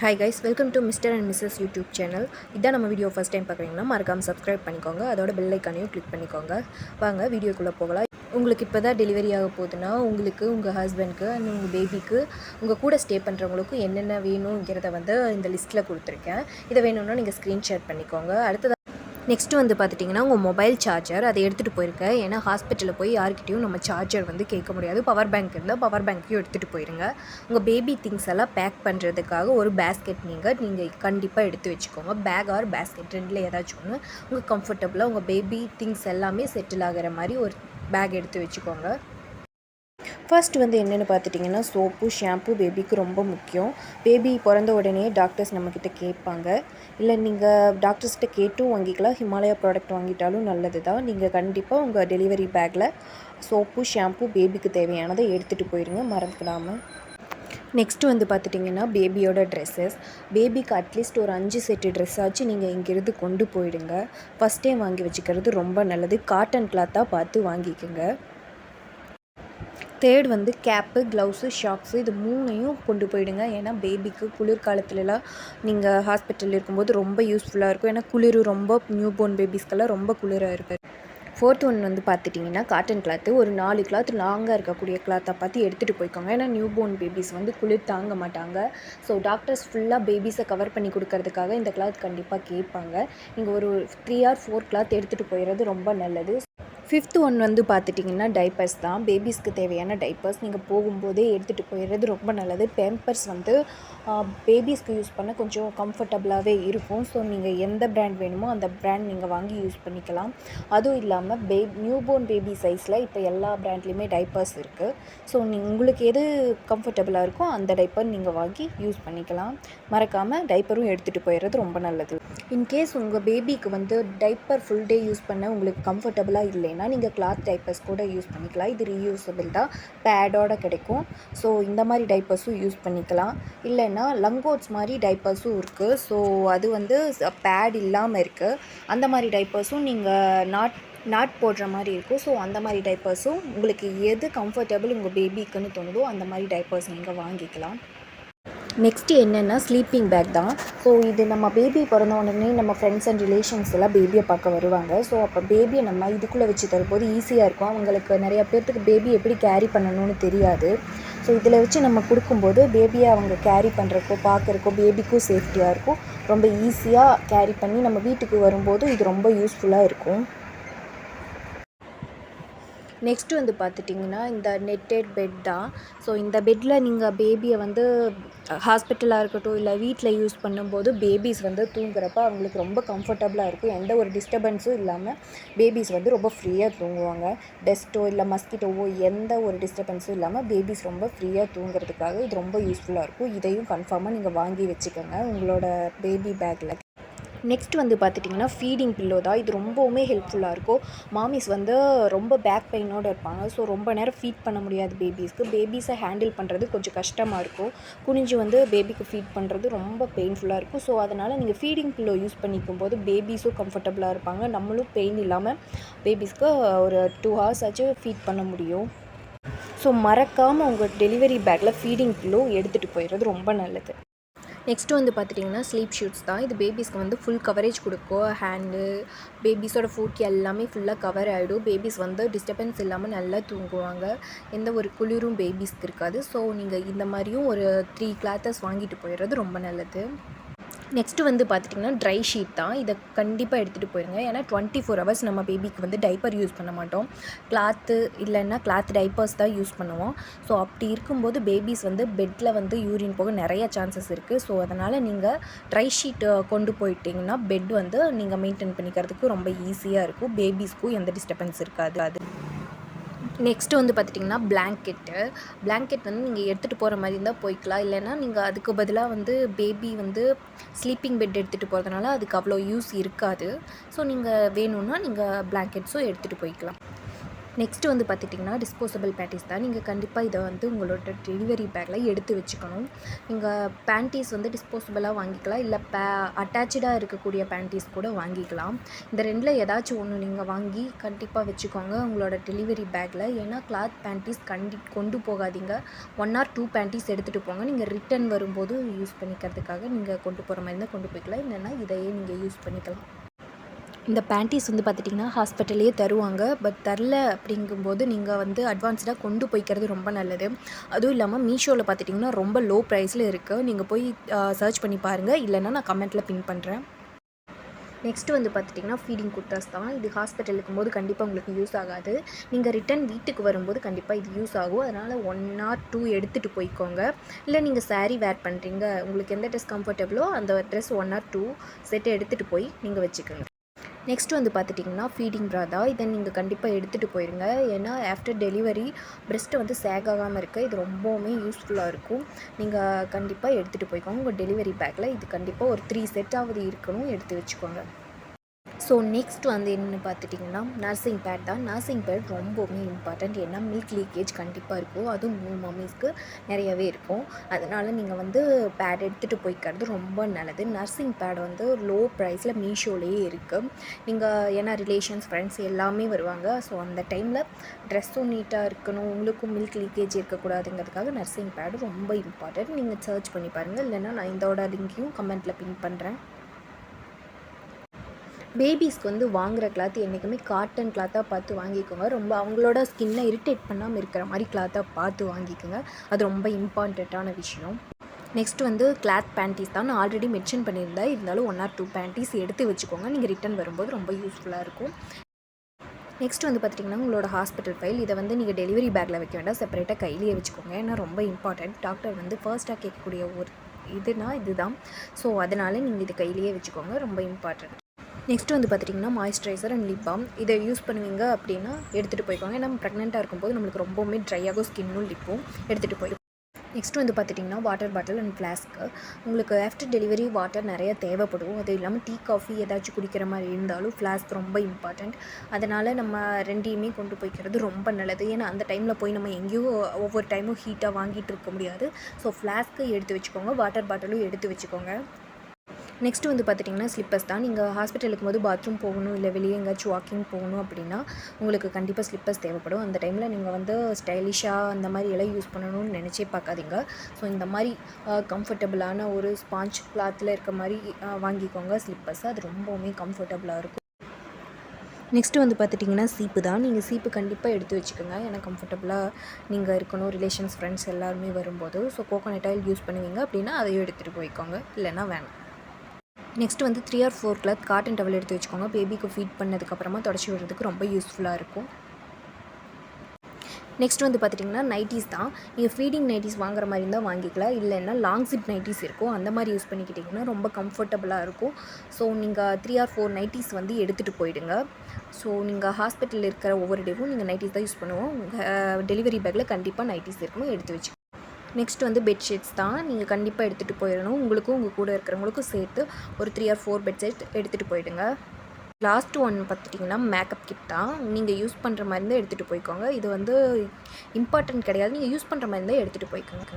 Hi guys, welcome to Mr. and Mrs. YouTube channel. இதான் நம்ம video first time பார்க்குறீங்கன்னா மறக்காம சப்ஸ்கிரைப் பண்ணிக்கோங்க. அதோட பெல் ஐக்கானையும் கிளிக் பண்ணிக்கோங்க. வாங்க வீடியோக்குள்ளே போகலாம். உங்களுக்கு இப்போ தான் டெலிவரி ஆக போகுதுன்னா உங்களுக்கு, உங்கள் ஹஸ்பண்ட்க்கு அண்ட் உங்கள் பேபிக்கு, உங்கள் கூட ஸ்டே பண்ணுறவங்களுக்கு என்னென்ன வேணுங்கிறத இந்த லிஸ்ட்டில் கொடுத்துருக்கேன். இதை வேணும்னா நீங்கள் ஸ்க்ரீன்ஷாட் பண்ணிக்கோங்க. அடுத்தது நெக்ஸ்ட்டு பார்த்துட்டிங்கன்னா உங்கள் மொபைல் சார்ஜர் அதை எடுத்துகிட்டு போயிருக்கேன். ஏன்னா ஹாஸ்பிட்டலில் போய் யார்கிட்டையும் நம்ம சார்ஜர் கேட்க முடியாது. பவர் பேங்க் இருந்தால் பவர் பேங்க்கையும் எடுத்துகிட்டு போயிருங்க. உங்கள் பேபி திங்ஸ் எல்லாம் பேக் பண்ணுறதுக்காக ஒரு பேஸ்கெட் நீங்கள் கண்டிப்பாக எடுத்து வச்சுக்கோங்க. பேக் ஆர் பேஸ்கெட் ரெண்டில் ஏதாச்சும் ஒன்று உங்கள் கம்ஃபர்டபுளாக உங்கள் பேபி திங்ஸ் எல்லாமே செட்டில் ஆகிற மாதிரி ஒரு பேக் எடுத்து வச்சுக்கோங்க. ஃபர்ஸ்ட் என்னென்னு பார்த்துட்டிங்கன்னா சோப்பு, ஷாம்பு பேபிக்கு ரொம்ப முக்கியம். பேபி பிறந்த உடனே டாக்டர்ஸ் நம்மக்கிட்ட கேட்பாங்க. இல்லை நீங்கள் டாக்டர்ஸ்கிட்ட கேட்டும் வாங்கிக்கலாம். ஹிமாலயா ப்ராடக்ட் வாங்கிட்டாலும் நல்லது தான். நீங்கள் கண்டிப்பாக உங்கள் டெலிவரி பேக்கில் சோப்பு, ஷாம்பு பேபிக்கு தேவையானதை எடுத்துகிட்டு போயிருங்க, மறந்துடாமல். நெக்ஸ்ட்டு பார்த்துட்டிங்கன்னா பேபியோட ட்ரெஸ்ஸஸ். பேபிக்கு அட்லீஸ்ட் ஒரு 5 செட்டு ட்ரெஸ் ஆச்சு நீங்கள் இங்கேருந்து கொண்டு போயிடுங்க. ஃபஸ்ட்டே வாங்கி வச்சுக்கிறது ரொம்ப நல்லது. காட்டன் கிளாத்தாக பார்த்து வாங்கிக்கோங்க. தேர்ட் கேப்பு, க்ளவுஸு, ஷாக்ஸு இது 3ஐயும் கொண்டு போயிடுங்க. ஏன்னா பேபிக்கு குளிர்காலத்துலலாம் நீங்கள் ஹாஸ்பிட்டலில் இருக்கும்போது ரொம்ப யூஸ்ஃபுல்லாக இருக்கும். ஏன்னா குளிர் ரொம்ப நியூ போர்ன் பேபிஸ்க்கெல்லாம் ரொம்ப குளிராக இருக்குது. ஃபோர்த் பார்த்துட்டிங்கன்னா காட்டன் கிளாத்து. ஒரு 4 கிளாத் லாங்காக இருக்கக்கூடிய கிளாத்தை பார்த்து எடுத்துகிட்டு போய்க்கோங்க. ஏன்னா நியூ போர்ன் பேபிஸ் குளிர் தாங்க மாட்டாங்க. ஸோ டாக்டர்ஸ் ஃபுல்லாக பேபிஸை கவர் பண்ணி கொடுக்கறதுக்காக இந்த கிளாத் கண்டிப்பாக கேட்பாங்க. நீங்கள் ஒரு 3 or 4 கிளாத் எடுத்துகிட்டு போயிடுறது ரொம்ப நல்லது. ஃபிஃப்த் பார்த்துட்டிங்கன்னா டைப்பர்ஸ் தான். பேபிஸ்க்கு தேவையான டைப்பர்ஸ் நீங்கள் போகும்போதே எடுத்துகிட்டு போயிடுறது ரொம்ப நல்லது. பேம்பர்ஸ் பேபிஸ்க்கு யூஸ் பண்ண கொஞ்சம் கம்ஃபர்டபுளாகவே இருக்கும். ஸோ நீங்கள் எந்த பிராண்ட் வேணுமோ அந்த பிராண்ட் நீங்கள் வாங்கி யூஸ் பண்ணிக்கலாம். அதுவும் இல்லாமல் நியூபோர்ன் பேபி சைஸில் இப்போ எல்லா பிராண்ட்லேயுமே டைப்பர்ஸ் இருக்குது. ஸோ உங்களுக்கு எது கம்ஃபர்டபுளாக இருக்கோ அந்த டைப்பர் நீங்கள் வாங்கி யூஸ் பண்ணிக்கலாம். மறக்காமல் டைப்பரும் எடுத்துகிட்டு போயிடுறது ரொம்ப நல்லது. இன்கேஸ் உங்கள் பேபிக்கு டைப்பர் ஃபுல் டே யூஸ் பண்ண உங்களுக்கு கம்ஃபர்டபுளாக இல்லைன்னா நீங்கள் கிளாத் டைப்பர்ஸ் கூட யூஸ் பண்ணிக்கலாம். இது ரீயூஸபிள் தான், பேடோட கிடைக்கும். ஸோ இந்த மாதிரி டைப்பர்ஸும் யூஸ் பண்ணிக்கலாம். இல்லைன்னா லங்கோட்ஸ் மாதிரி டைப்பர்ஸும் இருக்குது. ஸோ அது பேட் இல்லாமல் இருக்குது. அந்த மாதிரி டைப்பர்ஸும் நீங்கள் நாட் போடுற மாதிரி இருக்கும். ஸோ அந்த மாதிரி டைப்பர்ஸும் உங்களுக்கு எது கம்ஃபர்டபுள் உங்கள் பேபிக்குன்னு தோணுதோ அந்த மாதிரி டைப்பர்ஸ் நீங்கள் வாங்கிக்கலாம். நெக்ஸ்ட்டு என்னென்னா ஸ்லீப்பிங் பேக் தான். ஸோ இது நம்ம பேபி பிறந்த உடனே நம்ம ஃப்ரெண்ட்ஸ் அண்ட் ரிலேஷன்ஸ் எல்லாம் பேபியை பார்க்க வருவாங்க. ஸோ அப்போ பேபியை நம்ம இதுக்குள்ளே வச்சு தரும்போது ஈஸியாக இருக்கும். அவங்களுக்கு நிறையா பேர்த்துக்கு பேபி எப்படி கேரி பண்ணணும்னு தெரியாது. ஸோ இதில் வச்சு நம்ம கொடுக்கும்போது பேபியை அவங்க கேரி பண்ணுறக்கோ பார்க்குறக்கோ பேபிக்கும் சேஃப்டியாக இருக்கும். ரொம்ப ஈஸியாக கேரி பண்ணி நம்ம வீட்டுக்கு வரும்போது இது ரொம்ப யூஸ்ஃபுல்லாக இருக்கும். நெக்ஸ்ட்டு பார்த்துட்டிங்கன்னா இந்த நெட்டட் பெட் தான். ஸோ இந்த பெட்டில் நீங்கள் பேபியை ஹாஸ்பிட்டலாக இருக்கட்டும் இல்லை வீட்டில் யூஸ் பண்ணும்போது பேபிஸ் தூங்குறப்ப அவங்களுக்கு ரொம்ப கம்ஃபர்டபுளாக இருக்கும். எந்த ஒரு டிஸ்டர்பன்ஸும் இல்லாமல் பேபிஸ் ரொம்ப ஃப்ரீயாக தூங்குவாங்க. டஸ்ட்டோ இல்லை மஸ்கிட்டோவோ எந்த ஒரு டிஸ்டர்பன்ஸும் இல்லாமல் பேபிஸ் ரொம்ப ஃப்ரீயாக தூங்குறதுக்காக இது ரொம்ப யூஸ்ஃபுல்லாக இருக்கும். இதையும் கன்ஃபார்மாக நீங்கள் வாங்கி வச்சுக்கோங்க உங்களோட பேபி பேக்கில். நெக்ஸ்ட் பார்த்துட்டிங்கன்னா ஃபீடிங் பில்லோ தான். இது ரொம்பவுமே ஹெல்ப்ஃபுல்லாக இருக்கும். மாமிஸ் ரொம்ப பேக் பெயினோடு இருப்பாங்க. ஸோ ரொம்ப நேரம் ஃபீட் பண்ண முடியாது பேபிஸ்க்கு. பேபிஸை ஹேண்டில் பண்ணுறது கொஞ்சம் கஷ்டமாக இருக்கும். குனிஞ்சு பேபிக்கு ஃபீட் பண்ணுறது ரொம்ப பெயின்ஃபுல்லாக இருக்கும். ஸோ அதனால் நீங்கள் ஃபீடிங் பில்லோ யூஸ் பண்ணிக்கும் போது பேபிஸும் கம்ஃபர்டபுளாக இருப்பாங்க. நம்மளும் பெயின் இல்லாமல் பேபிஸ்க்கு ஒரு 2 hours ஆச்சு ஃபீட் பண்ண முடியும். ஸோ மறக்காமல் உங்கள் டெலிவரி பேக்கில் ஃபீடிங் பில்லோ எடுத்துகிட்டு போயிடுறது ரொம்ப நல்லது. நெக்ஸ்ட்டு பார்த்துட்டிங்கன்னா ஸ்லீப் ஷூட்ஸ் தான். இது பேபிஸ்க்கு ஃபுல் கவரேஜ் கொடுக்கும். ஹேண்டு, பேபிஸோட ஃபுட் எல்லாமே ஃபுல்லாக கவர் ஆகிடும். பேபிஸ் டிஸ்டர்பன்ஸ் இல்லாமல் நல்லா தூங்குவாங்க. எந்த ஒரு குளிரும் பேபிஸ்க்கு இருக்காது. ஸோ நீங்கள் இந்த மாதிரியும் ஒரு 3 கிளாத்தஸ் வாங்கிட்டு போயிடுறது ரொம்ப நல்லது. நெக்ஸ்ட்டு பார்த்துட்டிங்கன்னா ட்ரை ஷீட் தான். இதை கண்டிப்பாக எடுத்துகிட்டு போயிருங்க. ஏன்னா 24 hours நம்ம பேபிக்கு டைப்பர் யூஸ் பண்ண மாட்டோம். கிளாத்து இல்லைன்னா கிளாத் டைப்பர்ஸ் தான் யூஸ் பண்ணுவோம். ஸோ அப்படி இருக்கும்போது பேபிஸ் பெட்டில் யூரின் போக நிறைய சான்சஸ் இருக்குது. ஸோ அதனால் நீங்கள் ட்ரை ஷீட் கொண்டு போயிட்டிங்கன்னா பெட் நீங்கள் மெயின்டைன் பண்ணிக்கிறதுக்கு ரொம்ப ஈஸியாக இருக்கும். பேபிஸ்க்கும் எந்த டிஸ்டர்பன்ஸ் இருக்காது. அது நெக்ஸ்ட்டு பார்த்துட்டிங்கன்னா பிளாங்கெட் நீங்கள் எடுத்துகிட்டு போகிற மாதிரி இருந்தால் போய்க்கலாம். இல்லைன்னா நீங்கள் அதுக்கு பதிலாக பேபி ஸ்லீப்பிங் பெட் எடுத்துகிட்டு போகிறதுனால அதுக்கு அவ்வளோ யூஸ் இருக்காது. ஸோ நீங்கள் வேணும்னா நீங்கள் பிளாங்கெட்ஸும் எடுத்துகிட்டு போய்க்கலாம். நெக்ஸ்ட்டு வந்து பார்த்துட்டிங்கன்னா டிஸ்போசபிள் பேண்டீஸ் தான். நீங்கள் கண்டிப்பாக இதை வந்து உங்களோட டெலிவரி பேக்கில் எடுத்து வச்சுக்கணும். நீங்கள் பேண்டீஸ் வந்து டிஸ்போசபிளாக வாங்கிக்கலாம், இல்லை அட்டாச்சாக இருக்கக்கூடிய பேண்டீஸ் கூட வாங்கிக்கலாம். இந்த ரெண்டில் ஏதாச்சும் ஒன்று நீங்கள் வாங்கி கண்டிப்பாக வச்சுக்கோங்க உங்களோட டெலிவரி பேக்கில். ஏன்னா கிளாத் பேண்டீஸ் கொண்டு போகாதீங்க. 1 or 2 பேண்டீஸ் எடுத்துகிட்டு போங்க. நீங்கள் ரிட்டன் வரும்போது யூஸ் பண்ணிக்கிறதுக்காக நீங்கள் கொண்டு போகிற மாதிரி இருந்தால் கொண்டு போய்க்கலாம், இல்லைன்னா இதையே நீங்கள் யூஸ் பண்ணிக்கலாம். இந்த பேண்டீஸ் வந்து பார்த்துட்டிங்கன்னா ஹாஸ்பிட்டல்லையே தருவாங்க. பட் தரல அப்படிங்கும்போது நீங்கள் வந்து அட்வான்ஸ்டாக கொண்டு போய்க்கிறது ரொம்ப நல்லது. அதுவும் இல்லாமல் மீஷோவில் பார்த்துட்டிங்கன்னா ரொம்ப லோ ப்ரைஸில் இருக்குது. நீங்கள் போய் சர்ச் பண்ணி பாருங்கள், இல்லைன்னா நான் கமெண்ட்டில் பின் பண்ணுறேன். நெக்ஸ்ட்டு வந்து பார்த்துட்டிங்கன்னா ஃபீடிங் குர்தாஸ் தான். இது ஹாஸ்பிட்டல் இருக்கும்போது கண்டிப்பாக உங்களுக்கு யூஸ் ஆகாது. நீங்கள் ரிட்டன் வீட்டுக்கு வரும்போது கண்டிப்பாக இது யூஸ் ஆகும். அதனால் 1 or 2 எடுத்துகிட்டு போய்க்கோங்க. இல்லை நீங்கள் சாரீ வேர் பண்ணுறீங்க, உங்களுக்கு எந்த ட்ரெஸ் கம்ஃபர்டபுளோ அந்த ட்ரெஸ் 1 or 2 செட்டு எடுத்துகிட்டு போய் நீங்கள் வச்சுக்கோங்க. நெக்ஸ்ட் வந்து பார்த்துட்டிங்கன்னா ஃபீடிங் ப்ரா தான். இதை நீங்கள் கண்டிப்பாக எடுத்துகிட்டு போயிருங்க. ஏன்னா ஆஃப்டர் டெலிவரி பிரெஸ்ட்டு வந்து சேக் ஆகாமல் இருக்க இது ரொம்பவுமே யூஸ்ஃபுல்லாக இருக்கும். நீங்கள் கண்டிப்பாக எடுத்துகிட்டு போய்க்கோங்க. உங்கள் டெலிவரி பேக்கில் இது கண்டிப்பாக ஒரு 3 செட்டாவது இருக்கணும், எடுத்து வச்சுக்கோங்க. ஸோ நெக்ஸ்ட் வந்து என்னென்னு பார்த்துட்டிங்கன்னா நர்சிங் பேட் தான். நர்சிங் பேட் ரொம்பவுமே இம்பார்ட்டண்ட். ஏன்னா மில்க் லீக்கேஜ் கண்டிப்பாக இருக்கும். அதுவும் நியூ மம்மிஸ்க்கு நிறையவே இருக்கும். அதனால் நீங்கள் வந்து பேட் எடுத்துகிட்டு போய்க்கிறது ரொம்ப நல்லது. நர்சிங் பேட் வந்து லோ ப்ரைஸில் மீஷோலேயே இருக்குது. நீங்கள் ஏன்னா ரிலேஷன்ஸ் ஃப்ரெண்ட்ஸ் எல்லாமே வருவாங்க. ஸோ அந்த டைமில் ட்ரெஸ்ஸும் நீட்டாக இருக்கணும், உங்களுக்கும் மில்க் லீக்கேஜ் இருக்கக்கூடாதுங்கிறதுக்காக நர்சிங் பேடு ரொம்ப இம்பார்ட்டண்ட். நீங்கள் சர்ச் பண்ணி பாருங்கள், இல்லைன்னா நான் இதோட லிங்க்கையும் கமெண்ட்டில் பின் பண்ணுறேன். பேபிஸ்க்கு வந்து வாங்குகிற கிளாத் என்றைக்குமே காட்டன் கிளாத்தாக பார்த்து வாங்கிக்கோங்க. ரொம்ப அவங்களோட ஸ்கின்னை இரிட்டேட் பண்ணாமல் இருக்கிற மாதிரி கிளாத்தாக பார்த்து வாங்கிக்கோங்க. அது ரொம்ப இம்பார்ட்டண்ட்டான விஷயம். நெக்ஸ்ட் வந்து கிளாத் பேண்டீஸ் தான். நான் ஆல்ரெடி மென்ஷன் பண்ணியிருந்தேன், இருந்தாலும் 1 or 2 பேண்டீஸ் எடுத்து வச்சுக்கோங்க. நீங்கள் ரிட்டன் வரும்போது ரொம்ப யூஸ்ஃபுல்லாக இருக்கும். நெக்ஸ்ட் வந்து பார்த்திங்கன்னா உங்களோட ஹாஸ்பிட்டல் ஃபைல். இதை வந்து நீங்கள் டெலிவரி பேக்கில் வைக்க வேண்டாம், செப்பரேட்டாக கையிலேயே வச்சுக்கோங்க. ஏன்னா ரொம்ப இம்பார்ட்டண்ட். டாக்டர் வந்து ஃபர்ஸ்ட்டாக கேட்கக்கூடிய ஒரு இதுதான். ஸோ அதனால் நீங்கள் இது கையிலேயே வச்சுக்கோங்க, ரொம்ப இம்பார்ட்டண்ட். நெக்ஸ்ட்டு வந்து பார்த்துட்டிங்கன்னா மாய்ஸ்சரைசர் அண்ட் லிப் பாம். இதை யூஸ் பண்ணுவீங்க அப்படின்னா எடுத்துகிட்டு போய்க்கோங்க. நம்ம ப்ரெக்னெண்ட்டாக இருக்கும்போது நம்மளுக்கு ரொம்பவுமே ட்ரை ஆகும் ஸ்கின்னும் லிப்பும், எடுத்துகிட்டு போய். நெக்ஸ்ட்டு வந்து பார்த்துட்டிங்கன்னா வாட்டர் பாட்டில் அண்ட் ஃப்ளாஸ்க்கு. உங்களுக்கு ஆஃப்டர் டெலிவரி வாட்டர் நிறைய தேவைப்படும். அது இல்லாமல் டீ காஃபி ஏதாச்சும் குடிக்கிற மாதிரி இருந்தாலும் ஃப்ளாஸ்க் ரொம்ப இம்பார்ட்டண்ட். அதனால் நம்ம ரெண்டையுமே கொண்டு போய்க்கிறது ரொம்ப நல்லது. ஏன்னா அந்த டைமில் போய் நம்ம எங்கேயோ ஒவ்வொரு டைமும் ஹீட்டாக வாங்கிட்டு இருக்க முடியாது. ஸோ ஃப்ளாஸ்க்கு எடுத்து வச்சுக்கோங்க, வாட்டர் பாட்டிலும் எடுத்து வச்சுக்கோங்க. நெக்ஸ்ட்டு வந்து பார்த்துட்டிங்கன்னா ஸ்லிப்பர்ஸ் தான். நீங்கள் ஹாஸ்பிட்டல் இருக்கும்போது பாத்ரூம் போகணும், இல்லை வெளியே எங்கேயாச்சும் வாக்கிங் போகணும் அப்படின்னா உங்களுக்கு கண்டிப்பாக ஸ்லிப்பர்ஸ் தேவைப்படும். அந்த டைமில் நீங்கள் வந்து ஸ்டைலிஷாக அந்த மாதிரி எல்லாம் யூஸ் பண்ணணும்னு நினச்சே பார்க்காதீங்க. ஸோ இந்த மாதிரி கம்ஃபர்டபுளான ஒரு ஸ்பாஞ்ச் கிளாத்தில் இருக்க மாதிரி வாங்கிக்கோங்க ஸ்லிப்பர்ஸ். அது ரொம்பவுமே கம்ஃபர்டபுளாக இருக்கும். நெக்ஸ்ட்டு வந்து பார்த்துட்டிங்கன்னா சீப்பு தான். நீங்கள் சீப்பு கண்டிப்பாக எடுத்து வச்சுக்கோங்க. ஏன்னா கம்ஃபர்டபுளாக நீங்கள் இருக்கணும், ரிலேஷன்ஸ் ஃப்ரெண்ட்ஸ் எல்லாருமே வரும்போது. ஸோ கோகோனட் ஆயில் யூஸ் பண்ணுவீங்க அப்படின்னா அதையும் எடுத்துகிட்டு போய்க்கோங்க, இல்லைன்னா வேணாம். நெக்ஸ்ட் வந்து 3 or 4 கிளாத் காட்டன் டவல் எடுத்து வச்சுக்கோங்க. பேபிக்கு ஃபீட் பண்ணதுக்கப்புறமா தொடச்சி விடுறதுக்கு ரொம்ப யூஸ்ஃபுல்லாக இருக்கும். நெக்ஸ்ட் வந்து பார்த்துட்டிங்கன்னா நைட்டிஸ் தான். நீங்கள் ஃபீடிங் நைட்டிஸ் வாங்குற மாதிரி இருந்தால் வாங்கிக்கலாம், இல்லைன்னா லாங் ஜிப் நைட்டிஸ் இருக்கும், அந்த மாதிரி யூஸ் பண்ணிக்கிட்டிங்கன்னா ரொம்ப கம்ஃபர்டபுளாக இருக்கும். ஸோ நீங்கள் 3 or 4 நைட்டிஸ் வந்து எடுத்துகிட்டு போயிடுங்க. ஸோ நீங்கள் ஹாஸ்பிட்டலில் இருக்கிற ஒவ்வொரு டேவும் நீங்கள் நைட்டிஸ் தான் யூஸ் பண்ணுவோம். டெலிவரி பேக்கில் கண்டிப்பாக நைட்டிஸ் இருக்கணும், எடுத்து வச்சு. நெக்ஸ்ட் வந்து பெட்ஷீட்ஸ் தான். நீங்கள் கண்டிப்பாக எடுத்துகிட்டு போயிடணும். உங்களுக்கும் உங்கள் கூட இருக்கிறவங்களுக்கும் சேர்த்து ஒரு 3 or 4 பெட்ஷீட் எடுத்துகிட்டு போயிடுங்க. லாஸ்ட் ஒன் பார்த்துட்டிங்கன்னா மேக்கப் கிட் தான். நீங்கள் யூஸ் பண்ணுற மாதிரி இருந்தால் எடுத்துகிட்டு போய்க்கோங்க. இது வந்து இம்பார்ட்டன்ட் கிடையாது, நீங்கள் யூஸ் பண்ணுற மாதிரி இருந்தால் எடுத்துகிட்டு போய்க்கோங்க.